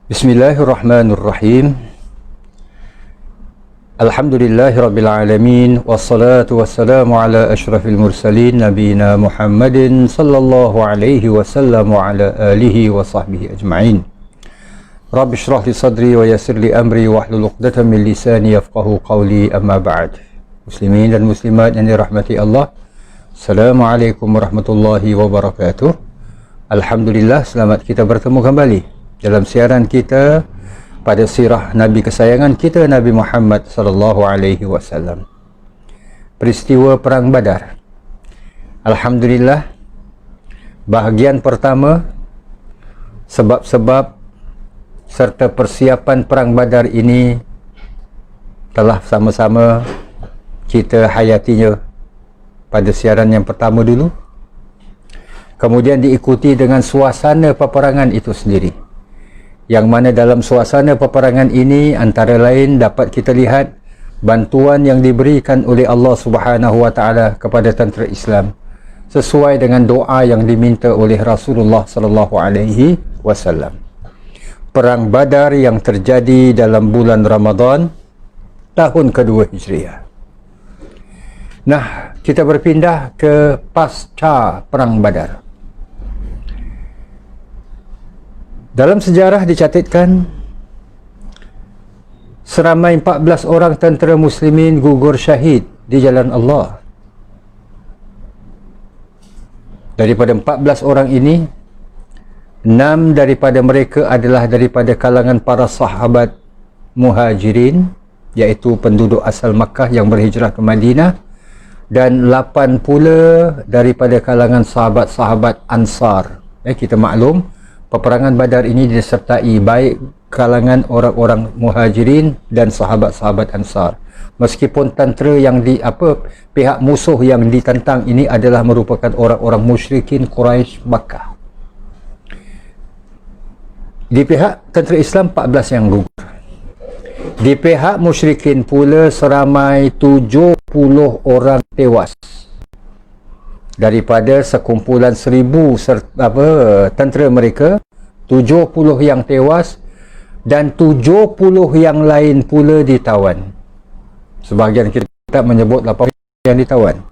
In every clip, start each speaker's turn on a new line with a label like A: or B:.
A: Bismillahirrahmanirrahim. Alhamdulillahirrabbilalamin. Wassalatu wassalamu ala ashrafil mursalin Nabina Muhammadin sallallahu alaihi wasallam wa ala alihi wa sahbihi ajma'in. Rabbi syrah li sadri wa yassir li amri wahlul 'uqdatam min lisani yafqahu qawli, amma ba'd. Muslimin dan muslimat yang dirahmati Allah, Assalamualaikum warahmatullahi wabarakatuh. Alhamdulillah, selamat kita bertemu kembali dalam siaran kita pada sirah Nabi kesayangan kita, Nabi Muhammad sallallahu alaihi wasallam. Peristiwa Perang Badar. Alhamdulillah, bahagian pertama, sebab-sebab serta persiapan Perang Badar ini telah sama-sama kita hayatinya pada siaran yang pertama dulu. Kemudian diikuti dengan suasana peperangan itu sendiri, yang mana dalam suasana peperangan ini antara lain dapat kita lihat bantuan yang diberikan oleh Allah Subhanahu wa taala kepada tentera Islam sesuai dengan doa yang diminta oleh Rasulullah sallallahu alaihi wasallam. Perang Badar yang terjadi dalam bulan Ramadan tahun kedua Hijriah. Nah, kita berpindah ke pasca Perang Badar. Dalam sejarah dicatatkan seramai 14 orang tentera muslimin gugur syahid di jalan Allah. Daripada 14 orang ini, 6 daripada mereka adalah daripada kalangan para sahabat muhajirin, iaitu penduduk asal Makkah yang berhijrah ke Madinah, dan 8 pula daripada kalangan sahabat-sahabat Ansar. Kita maklum peperangan Badar ini disertai baik kalangan orang-orang muhajirin dan sahabat-sahabat Ansar. Meskipun tentera yang pihak musuh yang ditentang ini adalah merupakan orang-orang musyrikin Quraisy Makkah. Di pihak tentera Islam 14 yang gugur. Di pihak musyrikin pula seramai 70 orang tewas. Daripada sekumpulan 1000 tentera mereka, 70 yang tewas dan 70 yang lain pula ditawan. Sebahagian kitab menyebut 8 yang ditawan.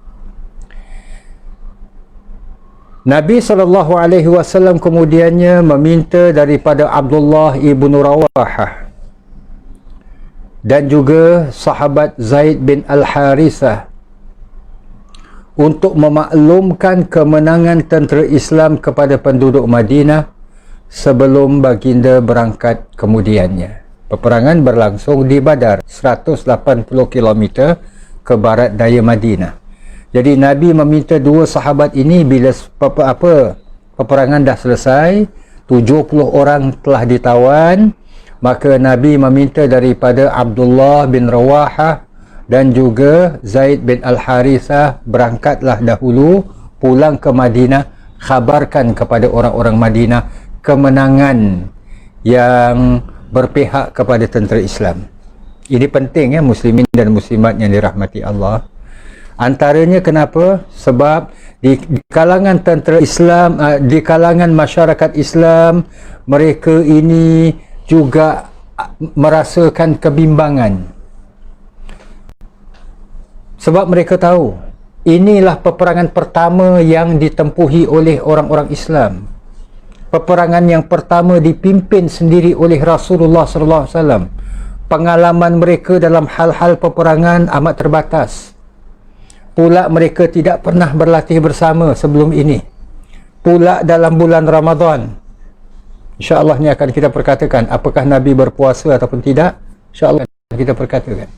A: Nabi SAW kemudiannya meminta daripada Abdullah ibn Rawahah dan juga sahabat Zaid bin Al-Harithah untuk memaklumkan kemenangan tentera Islam kepada penduduk Madinah sebelum baginda berangkat kemudiannya. Peperangan berlangsung di Badar, 180 km ke barat daya Madinah. Jadi Nabi meminta dua sahabat ini bila peperangan dah selesai, 70 orang telah ditawan, maka Nabi meminta daripada Abdullah bin Rawahah dan juga Zaid bin Al-Harithah, berangkatlah dahulu pulang ke Madinah, khabarkan kepada orang-orang Madinah kemenangan yang berpihak kepada tentera Islam. Ini penting ya, muslimin dan muslimat yang dirahmati Allah. Antaranya kenapa? Sebab di kalangan tentera Islam, di kalangan masyarakat Islam, mereka ini juga merasakan kebimbangan. Sebab mereka tahu inilah peperangan pertama yang ditempuhi oleh orang-orang Islam. Peperangan yang pertama dipimpin sendiri oleh Rasulullah SAW. Pengalaman mereka dalam hal-hal peperangan amat terbatas. Pula mereka tidak pernah berlatih bersama sebelum ini. Pula dalam bulan Ramadan. InsyaAllah ni akan kita perkatakan apakah Nabi berpuasa ataupun tidak. InsyaAllah kita perkatakan.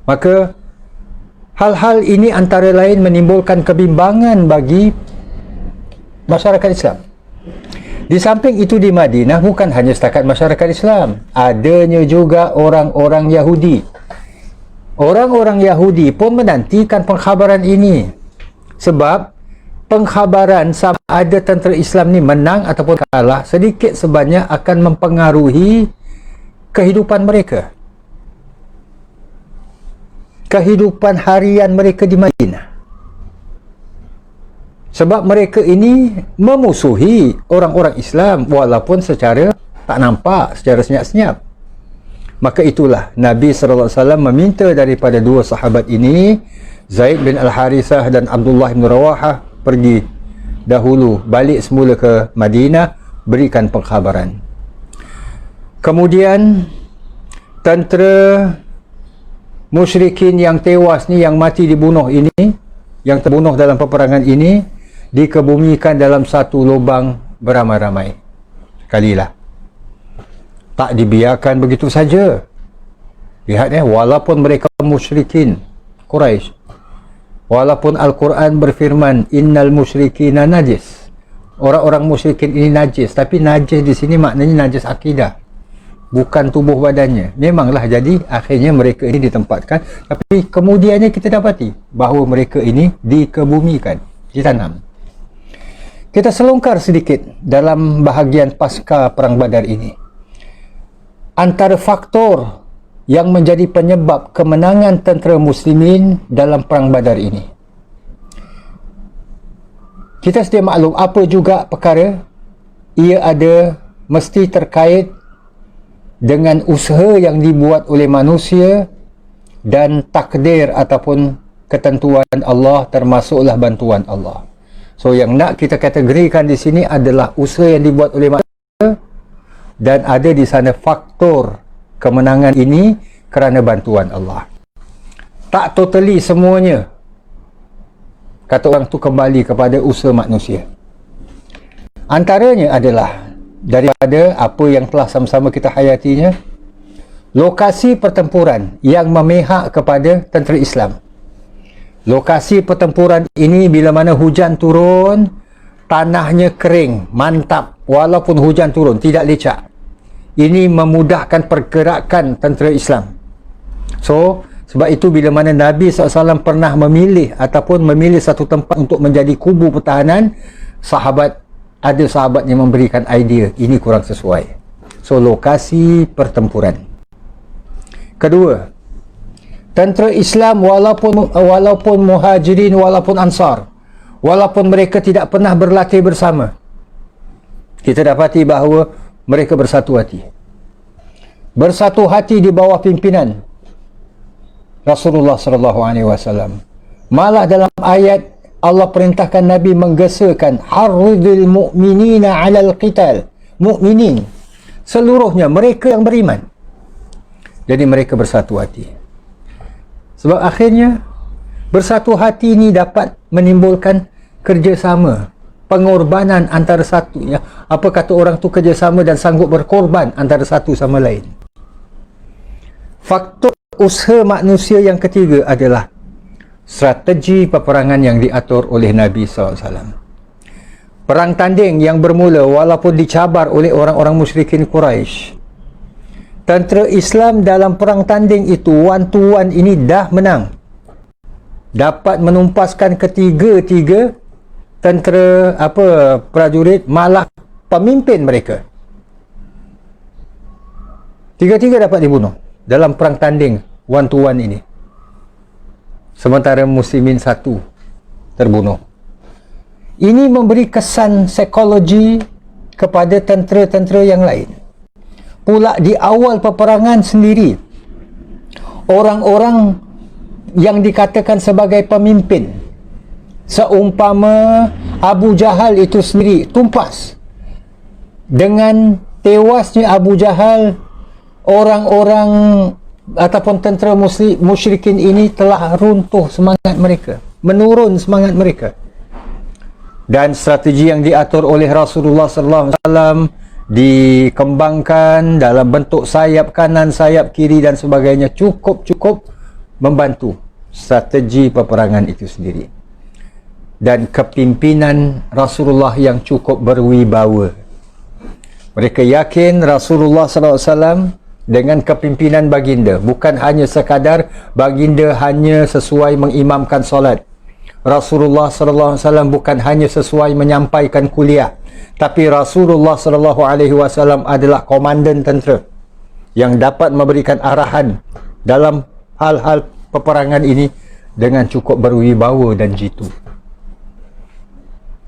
A: Maka hal-hal ini antara lain menimbulkan kebimbangan bagi masyarakat Islam. Di samping itu di Madinah bukan hanya setakat masyarakat Islam, adanya juga orang-orang Yahudi. Orang-orang Yahudi pun menantikan pengkhabaran ini. Sebab pengkhabaran sama ada tentera Islam ni menang ataupun kalah sedikit sebanyak akan mempengaruhi kehidupan mereka, kehidupan harian mereka di Madinah. Sebab mereka ini memusuhi orang-orang Islam walaupun secara tak nampak secara senyap-senyap. Maka itulah Nabi SAW meminta daripada dua sahabat ini, Zaid bin Al-Harithah dan Abdullah bin Rawahah, pergi dahulu, balik semula ke Madinah, berikan pengkhabaran. Kemudian tentera musyrikin yang tewas ni, yang mati dibunuh ini, yang terbunuh dalam peperangan ini, dikebumikan dalam satu lubang beramai-ramai. Kalilah, tak dibiarkan begitu saja. Lihat walaupun mereka musyrikin Quraisy, walaupun Al-Quran berfirman innal musyrikina najis, orang-orang musyrikin ini najis, tapi najis di sini maknanya najis akidah, bukan tubuh badannya. Memanglah jadi akhirnya mereka ini ditempatkan, tapi kemudiannya kita dapati bahawa mereka ini dikebumikan, ditanam. Kita selongkar sedikit dalam bahagian pasca Perang Badar ini. Antara faktor yang menjadi penyebab kemenangan tentera muslimin dalam Perang Badar ini, kita sedia maklum apa juga perkara, ia ada mesti terkait dengan usaha yang dibuat oleh manusia dan takdir ataupun ketentuan Allah, termasuklah bantuan Allah. So yang nak kita kategorikan di sini adalah usaha yang dibuat oleh manusia, dan ada di sana faktor kemenangan ini kerana bantuan Allah. Tak totally semuanya, kata orang tu, kembali kepada usaha manusia. Antaranya adalah daripada apa yang telah sama-sama kita hayatinya, lokasi pertempuran yang memihak kepada tentera Islam. Lokasi pertempuran ini bila mana hujan turun, tanahnya kering, mantap, walaupun hujan turun, tidak lecak. Ini memudahkan pergerakan tentera Islam. So, sebab itu bila mana Nabi SAW pernah memilih ataupun memilih satu tempat untuk menjadi kubu pertahanan, ada sahabat yang memberikan idea, ini kurang sesuai. So, lokasi pertempuran. Kedua, tentera Islam walaupun muhajirin, walaupun ansar, walaupun mereka tidak pernah berlatih bersama, kita dapati bahawa mereka bersatu hati. Bersatu hati di bawah pimpinan Rasulullah SAW. Malah dalam ayat Allah perintahkan Nabi menggesakan harridil mu'minina 'alal qital. Mukminin seluruhnya mereka yang beriman. Jadi mereka bersatu hati. Sebab akhirnya bersatu hati ini dapat menimbulkan kerjasama, pengorbanan antara satu, ya. Apa kata orang tu, kerjasama dan sanggup berkorban antara satu sama lain. Faktor usaha manusia yang ketiga adalah strategi peperangan yang diatur oleh Nabi SAW. Perang tanding yang bermula walaupun dicabar oleh orang-orang musyrikin Quraisy, tentera Islam dalam perang tanding itu, one to one ini dah menang, dapat menumpaskan ketiga-tiga tentera prajurit, malah pemimpin mereka. Tiga-tiga dapat dibunuh dalam perang tanding one to one ini, sementara muslimin satu terbunuh. Ini memberi kesan psikologi kepada tentera-tentera yang lain. Pula di awal peperangan sendiri, orang-orang yang dikatakan sebagai pemimpin, seumpama Abu Jahal itu sendiri, tumpas. Dengan tewasnya Abu Jahal, orang-orang ataupun tentera musyrikin ini telah runtuh semangat mereka, menurun semangat mereka. Dan strategi yang diatur oleh Rasulullah SAW dikembangkan dalam bentuk sayap kanan, sayap kiri dan sebagainya, cukup membantu strategi peperangan itu sendiri. Dan kepimpinan Rasulullah yang cukup berwibawa. Mereka yakin Rasulullah SAW dengan kepimpinan baginda, bukan hanya sekadar baginda hanya sesuai mengimamkan solat. Rasulullah SAW bukan hanya sesuai menyampaikan kuliah, tapi Rasulullah SAW adalah komandan tentera yang dapat memberikan arahan dalam hal-hal peperangan ini dengan cukup berwibawa dan jitu.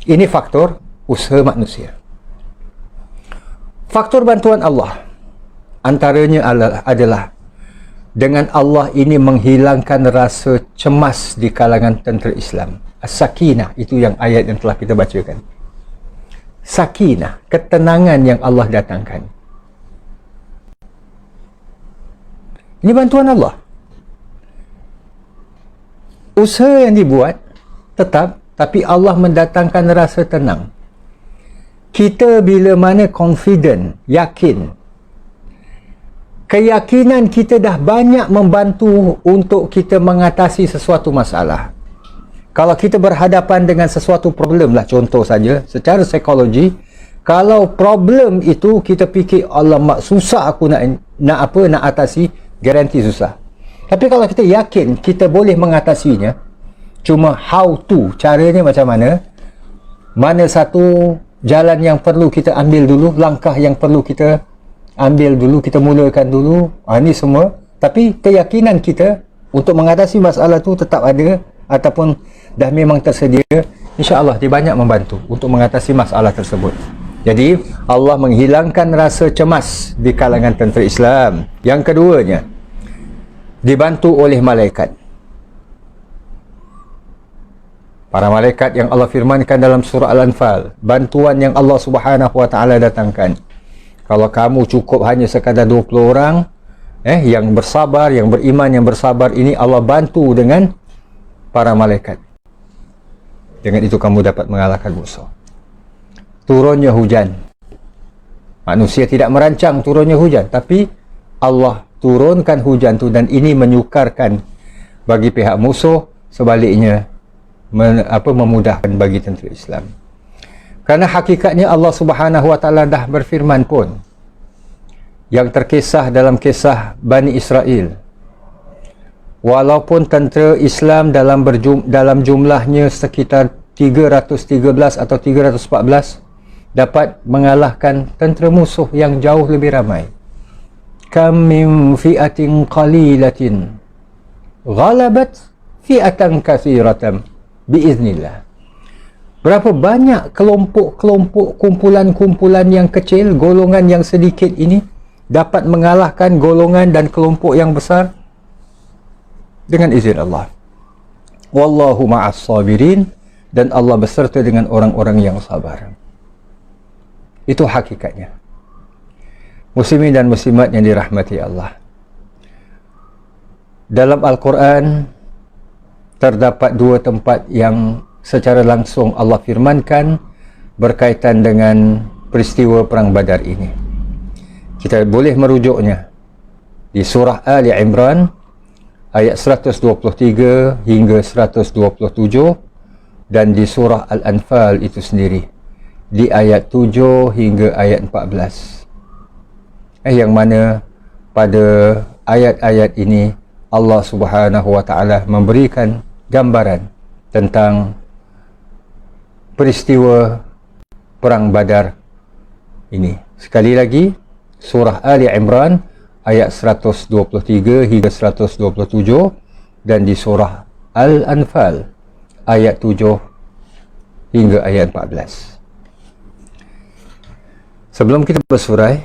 A: Ini faktor usaha manusia. Faktor bantuan Allah antaranya adalah dengan Allah ini menghilangkan rasa cemas di kalangan tentera Islam. As-sakinah, itu yang ayat yang telah kita bacakan. Sakinah, ketenangan yang Allah datangkan. Ini bantuan Allah. Usaha yang dibuat tetap, tapi Allah mendatangkan rasa tenang. Kita bila mana confident, yakin, keyakinan kita dah banyak membantu untuk kita mengatasi sesuatu masalah. Kalau kita berhadapan dengan sesuatu problem lah, contoh saja, secara psikologi, kalau problem itu kita fikir, alamak susah aku nak atasi, garanti susah. Tapi kalau kita yakin kita boleh mengatasinya, cuma how to, caranya macam mana, mana satu jalan yang perlu kita ambil dulu, langkah yang perlu kita ambil dulu, kita mulakan dulu, ini semua. Tapi keyakinan kita untuk mengatasi masalah tu tetap ada, ataupun dah memang tersedia, insya-Allah dia banyak membantu untuk mengatasi masalah tersebut. Jadi Allah menghilangkan rasa cemas di kalangan tentera Islam. Yang keduanya, dibantu oleh malaikat. Para malaikat yang Allah firmankan dalam surah Al-Anfal, bantuan yang Allah Subhanahu wa taala datangkan. Kalau kamu cukup hanya sekadar 20 orang yang bersabar, yang beriman, yang bersabar, ini Allah bantu dengan para malaikat. Dengan itu kamu dapat mengalahkan musuh. Turunnya hujan. Manusia tidak merancang turunnya hujan, tapi Allah turunkan hujan tu, dan ini menyukarkan bagi pihak musuh, sebaliknya memudahkan bagi tentera Islam. Kerana hakikatnya Allah Subhanahu wa taala dah berfirman pun, yang terkisah dalam kisah Bani Israel, walaupun tentera Islam dalam jumlahnya sekitar 313 atau 314, dapat mengalahkan tentera musuh yang jauh lebih ramai. Kam min fi'atin qalilatin ghalabat fi'atan katsiratan biiznillah. Berapa banyak kelompok-kelompok, kumpulan-kumpulan yang kecil, golongan yang sedikit ini dapat mengalahkan golongan dan kelompok yang besar dengan izin Allah. Wallahu ma'as sabirin, dan Allah beserta dengan orang-orang yang sabar. Itu hakikatnya. Muslimin dan muslimat yang dirahmati Allah, dalam Al-Quran terdapat dua tempat yang secara langsung Allah firmankan berkaitan dengan peristiwa Perang Badar ini. Kita boleh merujuknya di surah Ali Imran ayat 123 hingga 127, dan di surah Al-Anfal itu sendiri di ayat 7 hingga ayat 14. Yang mana pada ayat-ayat ini Allah Subhanahu wa taala memberikan gambaran tentang peristiwa Perang Badar ini. Sekali lagi, surah Ali Imran ayat 123 hingga 127, dan di surah Al-Anfal ayat 7 hingga ayat 14. Sebelum kita bersurai,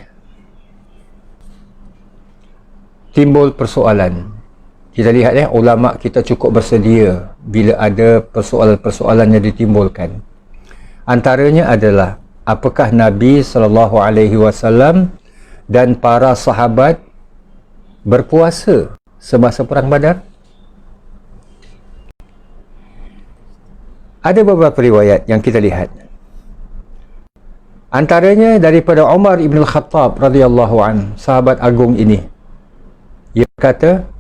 A: timbul persoalan. Kita lihat ulama kita cukup bersedia bila ada persoalan-persoalan yang ditimbulkan. Antaranya adalah, apakah Nabi SAW dan para sahabat berpuasa semasa Perang Badar? Ada beberapa riwayat yang kita lihat. Antaranya daripada Umar ibn Al-Khattab radhiyallahu anhu, sahabat agung ini. Ia kata,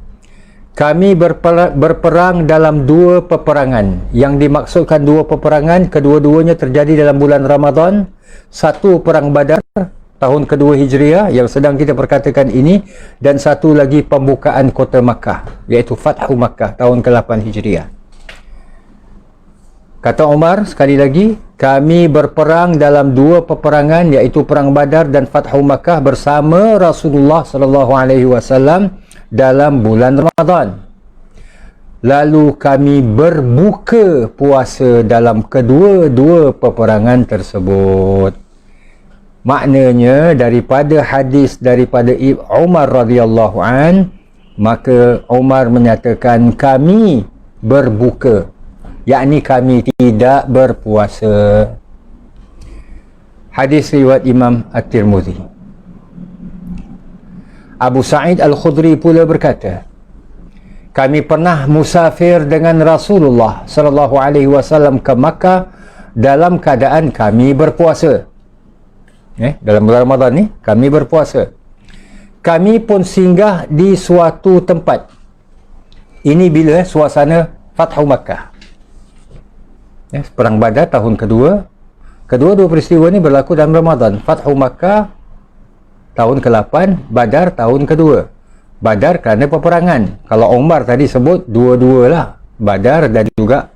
A: kami berperang dalam dua peperangan. Yang dimaksudkan dua peperangan, kedua-duanya terjadi dalam bulan Ramadan. Satu Perang Badar tahun kedua Hijriah yang sedang kita perkatakan ini, dan satu lagi pembukaan kota Makkah, iaitu Fathu Makkah tahun ke-8 Hijriah. Kata Umar sekali lagi, kami berperang dalam dua peperangan, iaitu Perang Badar dan Fathu Makkah bersama Rasulullah SAW dalam bulan Ramadan. Lalu kami berbuka puasa dalam kedua-dua peperangan tersebut. Maknanya daripada hadis daripada Umar radhiyallahu an, maka Umar menyatakan kami berbuka, yakni kami tidak berpuasa. Hadis riwayat Imam At-Tirmidzi. Abu Sa'id Al-Khudri pula berkata, kami pernah musafir dengan Rasulullah sallallahu alaihi wasallam ke Makkah dalam keadaan kami berpuasa. Dalam bulan Ramadan ni kami berpuasa. Kami pun singgah di suatu tempat. Ini bila suasana Fathu Makkah. Perang Badar tahun kedua. Kedua-dua peristiwa ni berlaku dalam Ramadan. Fathu Makkah tahun ke-8, Badar tahun kedua. Badar kerana peperangan. Kalau Umar tadi sebut dua-dua lah, Badar dan juga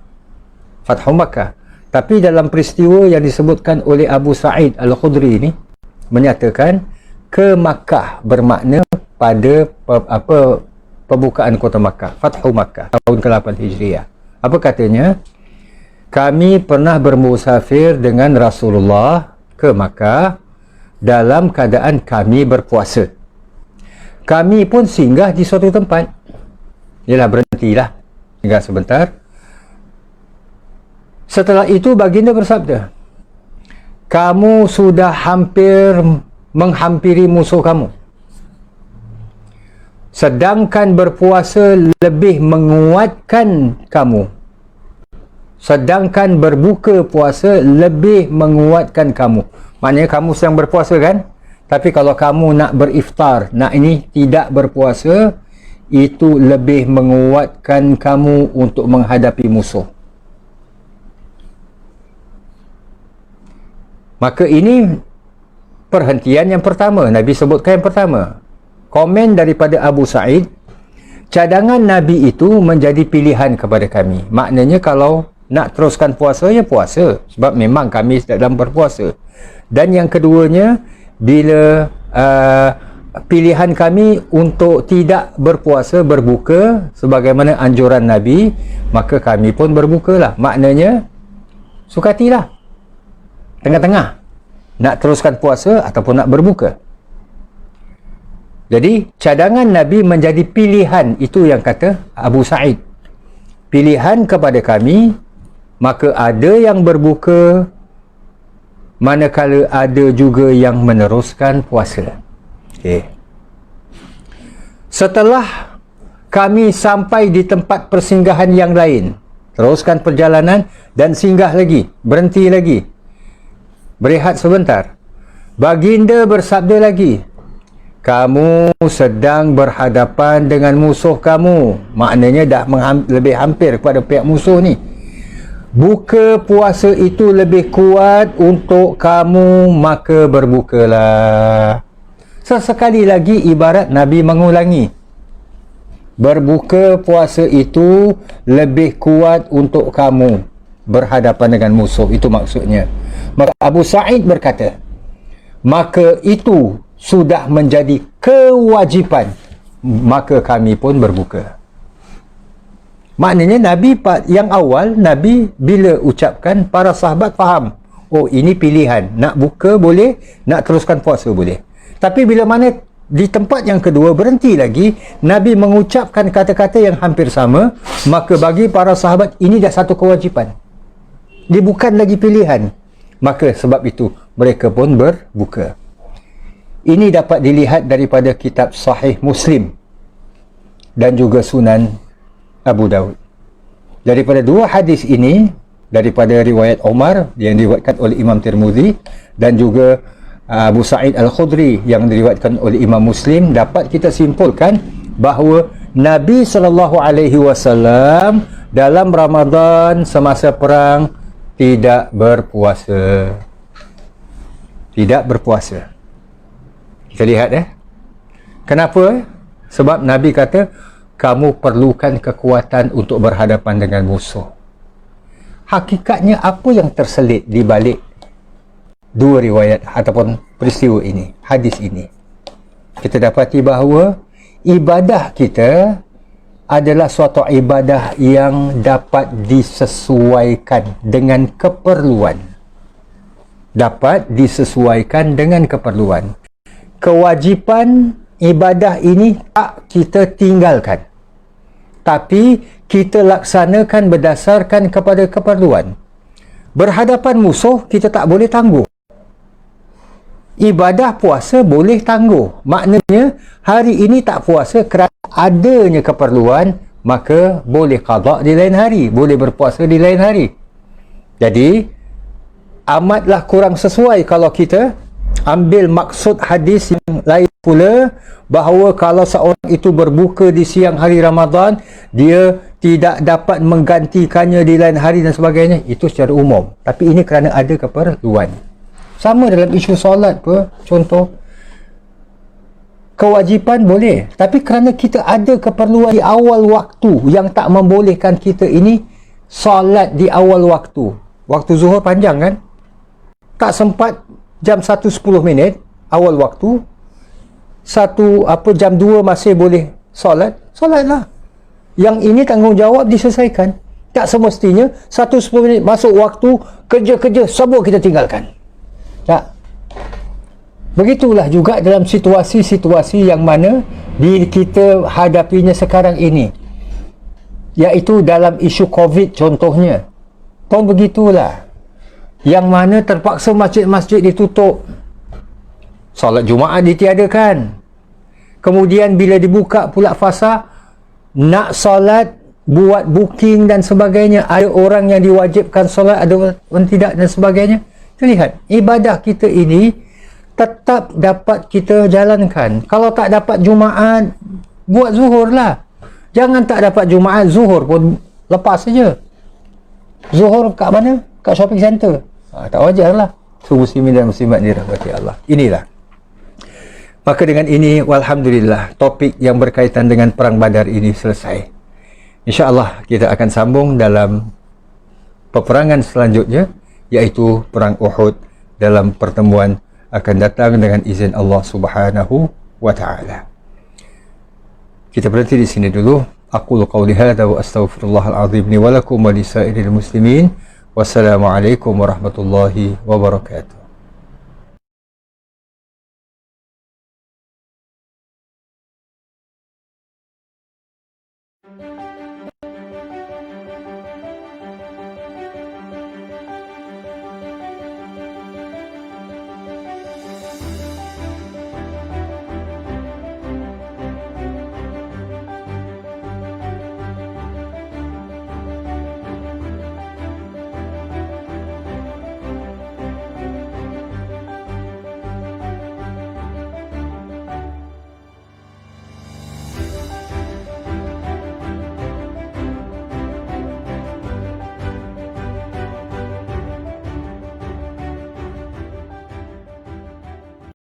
A: Fathu Makkah. Tapi dalam peristiwa yang disebutkan oleh Abu Sa'id Al-Khudri ini menyatakan ke Makkah bermakna pada pembukaan kota Makkah, Fathu Makkah tahun ke-8 Hijriah. Apa katanya? Kami pernah bermusafir dengan Rasulullah ke Makkah dalam keadaan kami berpuasa. Kami pun singgah di suatu tempat. Yalah, berhentilah, singgah sebentar. Setelah itu baginda bersabda, kamu sudah hampir menghampiri musuh kamu, sedangkan berpuasa lebih menguatkan kamu, sedangkan berbuka puasa lebih menguatkan kamu. Maknanya kamu sedang berpuasa kan, tapi kalau kamu nak beriftar, nak ini tidak berpuasa, itu lebih menguatkan kamu untuk menghadapi musuh. Maka ini perhentian yang pertama, Nabi sebutkan yang pertama. Komen daripada Abu Sa'id, cadangan Nabi itu menjadi pilihan kepada kami. Maknanya kalau nak teruskan puasa, ya puasa, sebab memang kami sedang berpuasa. Dan yang keduanya, bila pilihan kami untuk tidak berpuasa, berbuka sebagaimana anjuran Nabi, maka kami pun berbukalah. Maknanya sukatilah, tengah-tengah, nak teruskan puasa ataupun nak berbuka. Jadi cadangan Nabi menjadi pilihan, itu yang kata Abu Sa'id, pilihan kepada kami. Maka ada yang berbuka, manakala ada juga yang meneruskan puasa. Setelah kami sampai di tempat persinggahan yang lain, teruskan perjalanan dan singgah lagi, berhenti lagi, berehat sebentar, baginda bersabda lagi, kamu sedang berhadapan dengan musuh kamu. Maknanya dah lebih hampir kepada pihak musuh ni. Buka puasa itu lebih kuat untuk kamu, maka berbukalah. Sesekali lagi ibarat Nabi mengulangi, berbuka puasa itu lebih kuat untuk kamu berhadapan dengan musuh. Itu maksudnya. Maka Abu Sa'id berkata, maka itu sudah menjadi kewajipan, maka kami pun berbuka. Maknanya Nabi yang awal, Nabi bila ucapkan, para sahabat faham, oh ini pilihan, nak buka boleh, nak teruskan puasa boleh. Tapi bila mana di tempat yang kedua berhenti lagi, Nabi mengucapkan kata-kata yang hampir sama, maka bagi para sahabat ini dah satu kewajipan, dia bukan lagi pilihan. Maka sebab itu mereka pun berbuka. Ini dapat dilihat daripada kitab Sahih Muslim dan juga Sunan Abu Daud. Daripada dua hadis ini, daripada riwayat Umar yang diriwayatkan oleh Imam Tirmidzi dan juga Abu Sa'id Al-Khudri yang diriwayatkan oleh Imam Muslim, dapat kita simpulkan bahawa Nabi SAW dalam Ramadan semasa perang tidak berpuasa. Tidak berpuasa. Kita lihat kenapa? Sebab Nabi kata, kamu perlukan kekuatan untuk berhadapan dengan musuh. Hakikatnya apa yang terselit di balik dua riwayat ataupun peristiwa ini, hadis ini? Kita dapati bahawa ibadah kita adalah suatu ibadah yang dapat disesuaikan dengan keperluan. dapat disesuaikan dengan keperluan. Kewajipan ibadah ini tak kita tinggalkan, tapi kita laksanakan berdasarkan kepada keperluan. Berhadapan musuh, kita tak boleh tangguh. Ibadah puasa boleh tangguh. Maknanya, hari ini tak puasa kerana adanya keperluan, maka boleh qada di lain hari, boleh berpuasa di lain hari. Jadi, amatlah kurang sesuai kalau kita ambil maksud hadis yang lain pula, bahawa kalau seorang itu berbuka di siang hari Ramadan, dia tidak dapat menggantikannya di lain hari dan sebagainya. Itu secara umum. Tapi ini kerana ada keperluan. Sama dalam isu solat pun, contoh, kewajipan boleh, tapi kerana kita ada keperluan di awal waktu yang tak membolehkan kita ini solat di awal waktu. Waktu zuhur panjang kan? Tak sempat jam 1:10 minit awal waktu, jam 2 masih boleh solat, solatlah. Yang ini tanggungjawab diselesaikan. Tak semestinya 1:10 minit masuk waktu, kerja-kerja semua kita tinggalkan. Tak. Begitulah juga dalam situasi-situasi yang mana kita hadapinya sekarang ini, iaitu dalam isu COVID contohnya pun begitulah, yang mana terpaksa masjid-masjid ditutup, solat Jumaat ditiadakan, kemudian bila dibuka pula fasa nak solat, buat booking dan sebagainya, ada orang yang diwajibkan solat, ada orang tidak dan sebagainya. Kita lihat, ibadah kita ini tetap dapat kita jalankan. Kalau tak dapat Jumaat, buat zuhur lah. Jangan tak dapat Jumaat, zuhur pun lepas saja. Zuhur kat mana? Kat shopping center. Tak wajar lah. So, muslimin dan muslimat dirahmati Allah. Inilah. Maka dengan ini, walhamdulillah, topik yang berkaitan dengan Perang Badar ini selesai. InsyaAllah kita akan sambung dalam peperangan selanjutnya, iaitu Perang Uhud, dalam pertemuan akan datang dengan izin Allah Subhanahu wa ta'ala. Kita berhenti di sini dulu. Aqulu qawli hadza wa astaghfirullahal azim li wa lakum wa lisairil muslimin. Wassalamualaikum warahmatullahi wabarakatuh.